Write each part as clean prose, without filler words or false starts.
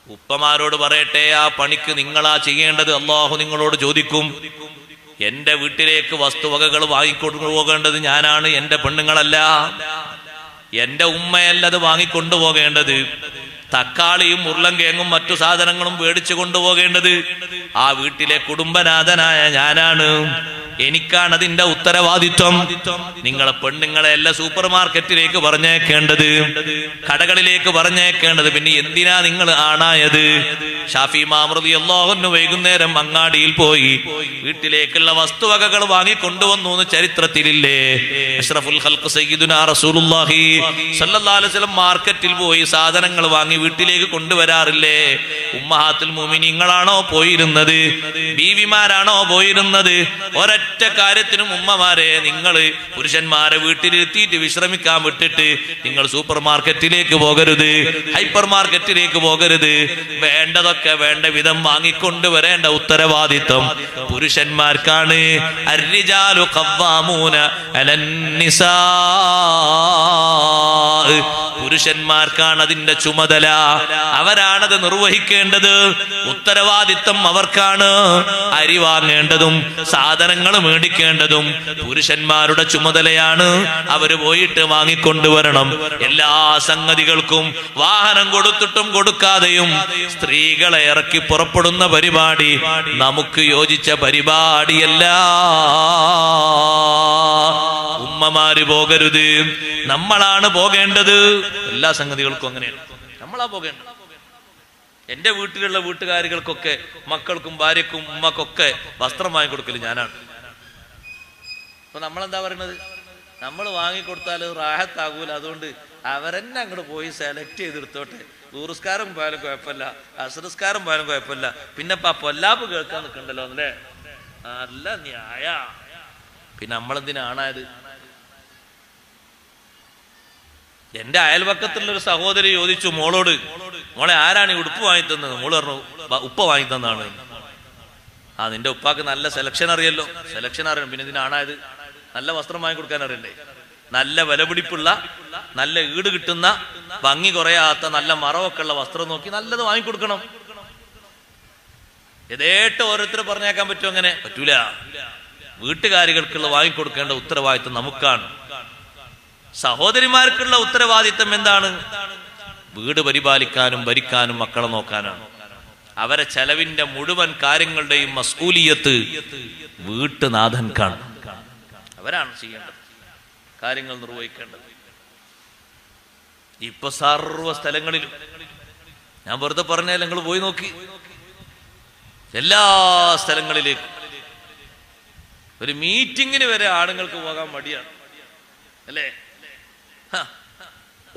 ഉപ്പമാരോട് പറയട്ടെ, ആ പണിക്ക് നിങ്ങളാ ചെയ്യേണ്ടത്. അള്ളാഹു നിങ്ങളോട് ചോദിക്കും. എന്റെ വീട്ടിലേക്ക് വസ്തുവകകൾ വാങ്ങിക്കൊണ്ടു പോകേണ്ടത് ഞാനാണ്, എന്റെ പെണ്ണുങ്ങളല്ല. എന്റെ ഉമ്മയല്ല അത് വാങ്ങിക്കൊണ്ടുപോകേണ്ടത്. തക്കാളിയും ഉരുളൻകിഴങ്ങും മറ്റു സാധനങ്ങളും മേടിച്ചു കൊണ്ടുപോകേണ്ടത് ആ വീട്ടിലെ കുടുംബനാഥനായ ഞാനാണ്. എനിക്കാണ് അതിന്റെ ഉത്തരവാദിത്വം. നിങ്ങളെ പെണ്ണുങ്ങളെ അല്ല സൂപ്പർ മാർക്കറ്റിലേക്ക് പറഞ്ഞേക്കേണ്ടത്, കടകളിലേക്ക് പറഞ്ഞേക്കേണ്ടത്. പിന്നെ എന്തിനാ നിങ്ങൾ ആണായത്? ഷാഫി ഇമാം റളിയല്ലാഹു അൻഹു വൈകുന്നേരം അങ്ങാടിയിൽ പോയി വീട്ടിലേക്കുള്ള വസ്തുവകകൾ വാങ്ങിക്കൊണ്ടുവന്നു എന്ന് ചരിത്രത്തിലില്ലേ? അഷ്റഫുൽ ഖൽഖ് സയ്യിദുനാ റസൂലുള്ളാഹി സ്വല്ലല്ലാഹു അലൈഹി വസല്ലം മാർക്കറ്റിൽ പോയി സാധനങ്ങൾ വാങ്ങി വീട്ടിലേക്ക് കൊണ്ടുവരാറില്ലേ? ഉമ്മഹാത്തുൽ മുഅ്മിനീങ്ങളാണോ പോയിരുന്നത്? ബീവിമാരാണോ പോയിരുന്നത്? ഒരൊറ്റ കാര്യത്തിനും ഉമ്മമാരെ, നിങ്ങൾ പുരുഷന്മാരെ വീട്ടിലിരുത്തിയിട്ട് വിശ്രമിക്കാൻ വിട്ടിട്ട് നിങ്ങൾ സൂപ്പർ മാർക്കറ്റിലേക്ക് പോകരുത്, ഹൈപ്പർ മാർക്കറ്റിലേക്ക് പോകരുത്. വേണ്ടതൊക്കെ വേണ്ട വിധം വാങ്ങിക്കൊണ്ടുവരേണ്ട ഉത്തരവാദിത്വം പുരുഷന്മാർക്കാണ്. അർരിജാലു ഖവ്വാമൂന അലന്നിസാ, പുരുഷന്മാർക്കാണ് അതിന്റെ ചുമതല, അവരാണത് നിർവഹിക്കേണ്ടത്. ഉത്തരവാദിത്തം അവർക്കാണ്. അരി വാങ്ങേണ്ടതും സാധനങ്ങൾ മേടിക്കേണ്ടതും പുരുഷന്മാരുടെ ചുമതലയാണ്. അവര് പോയിട്ട് വാങ്ങിക്കൊണ്ടുവരണം. എല്ലാ സംഗതികൾക്കും വാഹനം കൊടുത്തിട്ടും കൊടുക്കാതെയും സ്ത്രീകളെ ഇറക്കി പുറപ്പെടുന്ന പരിപാടി നമുക്ക് യോജിച്ച പരിപാടിയല്ല. ഉമ്മമാര് പോകരുത്, നമ്മളാണ് പോകേണ്ടത്. എല്ലാ സംഗതികൾക്കും അങ്ങനെയാണ്, നമ്മളാ പോകേണ്ടത്. എന്റെ വീട്ടിലുള്ള വീട്ടുകാരികൾക്കൊക്കെ, മക്കൾക്കും ഭാര്യക്കും ഉമ്മക്കൊക്കെ വസ്ത്രം വാങ്ങിക്കൊടുക്കല് ഞാനാണ്. അപ്പൊ നമ്മളെന്താ പറയുന്നത്? നമ്മൾ വാങ്ങിക്കൊടുത്താൽ റാഹത്താകൂല, അതുകൊണ്ട് അവരെന്നെ അങ്ങോട്ട് പോയി സെലക്ട് ചെയ്തെടുത്തോട്ടെ. ദൂറുസ്കാരം പോയാലും കുഴപ്പമില്ല, അസറുസ്കാരം പോയാലും കുഴപ്പമില്ല, പിന്നെ പൊല്ലാപ്പ് കേൾക്കാൻ നിൽക്കണ്ടല്ലോ അല്ലേ? നല്ല ന്യായ. പിന്നെ നമ്മളെന്തിനാണായത്? എന്റെ അയൽപക്കത്തുള്ളൊരു സഹോദരി ചോദിച്ചു മോളോട്, മോളെ ആരാണ് ഈ ഉടുപ്പ് വാങ്ങി തന്നത്? മോള് പറഞ്ഞു ഉപ്പ വാങ്ങി തന്നാണ്. ആ, നിന്റെ ഉപ്പാക്ക് നല്ല സെലക്ഷൻ അറിയല്ലോ. സെലക്ഷൻ അറിയണം, പിന്നെ ഇതിനാണായത്? നല്ല വസ്ത്രം വാങ്ങി കൊടുക്കാൻ അറിയണ്ടേ? നല്ല വിലപിടിപ്പുള്ള, നല്ല ഈട് കിട്ടുന്ന, ഭംഗി കുറയാത്ത, നല്ല മറവൊക്കെ ഉള്ള വസ്ത്രം നോക്കി നല്ലത് വാങ്ങിക്കൊടുക്കണം. യഥേട്ട് ഓരോരുത്തർ പറഞ്ഞേക്കാൻ പറ്റുമോ? അങ്ങനെ പറ്റൂല. വീട്ടുകാരികൾക്കുള്ള വാങ്ങിക്കൊടുക്കേണ്ട ഉത്തരവാദിത്വം നമുക്കാണ്. സഹോദരിമാർക്കുള്ള ഉത്തരവാദിത്വം എന്താണ്? വീട് പരിപാലിക്കാനും ഭരിക്കാനും മക്കളെ നോക്കാനാണ്. അവരെ ചെലവിന്റെ മുഴുവൻ കാര്യങ്ങളുടെയും മസ്ഊലിയത്ത് വീട്ടുനാഥൻക്കാണ്. അവരാണ് ചെയ്യേണ്ടത്, കാര്യങ്ങൾ നിർവഹിക്കേണ്ടത്. ഇപ്പൊ സർവ്വ സ്ഥലങ്ങളിലും, ഞാൻ വെറുതെ പറഞ്ഞാൽ നിങ്ങൾ പോയി നോക്കി, എല്ലാ സ്ഥലങ്ങളിലേക്കും ഒരു മീറ്റിങ്ങിന് വരെ ആണുങ്ങൾക്ക് പോകാൻ മടിയാണ് അല്ലേ?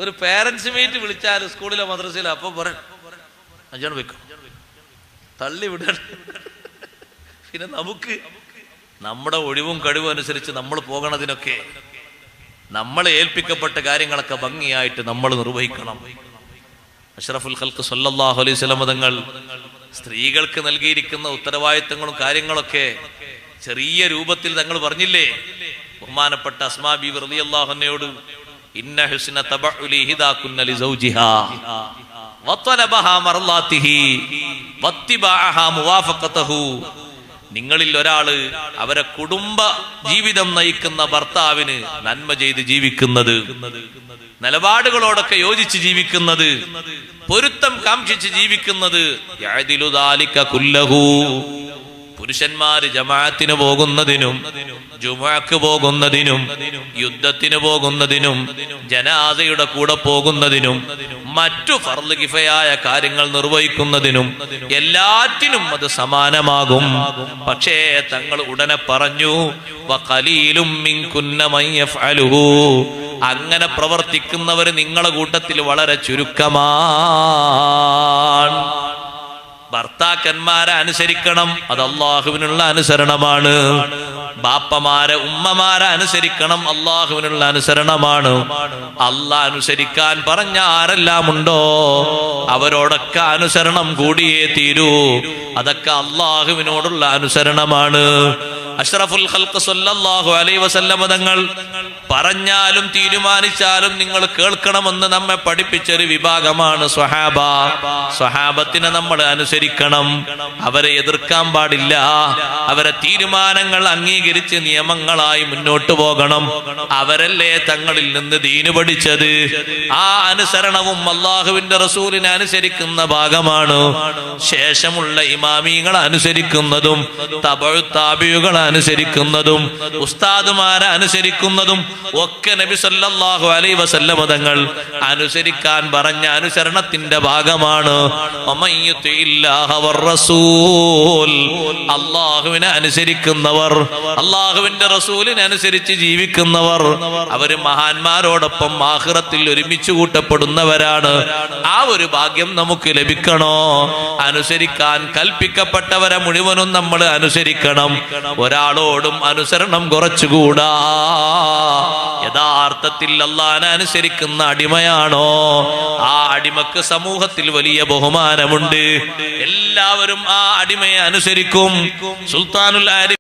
ഒരു പേരൻസ് മീറ്റ് വിളിച്ചാൽ സ്കൂളിലോ മദ്രസയിലോ അപ്പൊ പറയാം അഞ്ചാണ് വെക്കും, തള്ളി വിടണം. പിന്നെ നമുക്ക് നമ്മുടെ ഒഴിവും കഴിവും അനുസരിച്ച് നമ്മൾ പോകണതിനൊക്കെ നമ്മളെ ഏൽപ്പിക്കപ്പെട്ട കാര്യങ്ങളൊക്കെ ഭംഗിയായിട്ട് നമ്മൾ നിർവഹിക്കണം. അഷ്റഫുൽ ഖൽഖ് സല്ലല്ലാഹു അലൈഹി വസല്ലം തങ്ങൾ സ്ത്രീകൾക്ക് നൽകിയിരിക്കുന്ന ഉത്തരവാദിത്തങ്ങളും കാര്യങ്ങളൊക്കെ ചെറിയ രൂപത്തിൽ തങ്ങൾ പറഞ്ഞില്ലേ? ബഹുമാനപ്പെട്ട അസ്മാ ബീവി റളിയല്ലാഹു അൻഹയോട്, ഇന്ന ഹുസ്ന തബഉലി ഹിദാകുന്ന ലിസൗജിഹാ വതലബഹാ മർളാതിഹി വത്തിബഅഹാ മുവാഫഖതഹു. നിങ്ങളിൽ ഒരാള് അവരെ കുടുംബ ജീവിതം നയിക്കുന്ന ഭർത്താവിന് നന്മ ചെയ്ത് ജീവിക്കുന്നത്, നിലപാടുകളോടൊക്കെ യോജിച്ച് ജീവിക്കുന്നത്, പൊരുത്തം കാംക്ഷിച്ച് ജീവിക്കുന്നത്, യഅദിലു ദാലിക കുല്ലഹു. പുരുഷന്മാര് ജമാഅത്തിന് പോകുന്നതിനും ജുമുഅക്ക് പോകുന്നതിനും യുദ്ധത്തിന് പോകുന്നതിനും ജനാസയുടെ കൂടെ പോകുന്നതിനും മറ്റു ഫർള് കിഫയായ കാര്യങ്ങൾ നിർവഹിക്കുന്നതിനും എല്ലാറ്റിനും അത് സമാനമാകും. പക്ഷേ തങ്ങൾ ഉടനെ പറഞ്ഞു, വഖലീലും മിൻകുന്ന മൻ യഫ്അലുഹു. അങ്ങനെ പ്രവർത്തിക്കുന്നവർ നിങ്ങളുടെ കൂട്ടത്തിൽ വളരെ ചുരുക്കമാണ്. ഭർത്താക്കന്മാരെ അനുസരിക്കണം, അത് അള്ളാഹുവിനുള്ള അനുസരണമാണ്. ബാപ്പമാരെ ഉമ്മമാരെ അനുസരിക്കണം, അള്ളാഹുവിനുള്ള അനുസരണമാണ്. അള്ളാഹ് അനുസരിക്കാൻ പറഞ്ഞ ആരെല്ലാം ഉണ്ടോ അവരോടൊക്കെ അനുസരണം കൂടിയേ തീരൂ. അതൊക്കെ അള്ളാഹുവിനോടുള്ള അനുസരണമാണ്. അഷ്റഫുൽ ഖൽഖ് സല്ലല്ലാഹു അലൈഹി വസല്ലം തങ്ങൾ പറഞ്ഞാലും തീരുമാനിച്ചാലും നിങ്ങൾ കേൾക്കണമെന്ന് നമ്മെ പഠിപ്പിച്ചൊരു വിഭാഗമാണ് സ്വഹാബ. സ്വഹാബത്തിനെ നമ്മൾ അനുസരിക്കണം, അവരെ എതിർക്കാൻ പാടില്ല, അവരെ തീരുമാനങ്ങൾ അംഗീകരിച്ച് നിയമങ്ങളായി മുന്നോട്ട് പോകണം. അവരല്ലേ തങ്ങളിൽ നിന്ന് ദീന് പഠിച്ചത്. ആ അനുസരണവും അല്ലാഹുവിന്റെ റസൂലിനെ അനുസരിക്കുന്ന ഭാഗമാണ്. ശേഷമുള്ള ഇമാമികളെ അനുസരിക്കുന്നതും തബഉ താബിഉകളെ അനുസരിക്കുന്നതും ഉസ്താദുമാരെ അനുസരിക്കുന്നതും ഒക്കെ നബി സല്ലല്ലാഹു അലൈഹി വസല്ലം തങ്ങൾ അനുസരിക്കാൻ പറഞ്ഞ അനുസരണത്തിന്റെ ഭാഗമാണ്. അല്ലാഹുവിനെ അനുസരിക്കുന്നവർ, അല്ലാഹുവിന്റെ റസൂലിനെ അനുസരിച്ച് ജീവിക്കുന്നവർ, അവര് മഹാന്മാരോടൊപ്പം ആഖിറത്തിൽ ഒരുമിച്ച് കൂട്ടപ്പെടുന്നവരാണ്. ആ ഒരു ഭാഗ്യം നമുക്ക് ലഭിക്കണോ? അനുസരിക്കാൻ കൽപ്പിക്കപ്പെട്ടവരെ മുഴുവനും നമ്മൾ അനുസരിക്കണം. ഒരാളോടും അനുസരണം കുറച്ചുകൂടാ. യഥാർത്ഥത്തിൽ അല്ലാഹുവിനെ അനുസരിക്കുന്ന അടിമയാണോ, ആ അടിമക്ക് സമൂഹത്തിൽ വലിയ ബഹുമാനമുണ്ട്. എല്ലാവരും ആ അടിമയെ അനുസരിക്കും. സുൽത്താനുൽ ആരിഫ്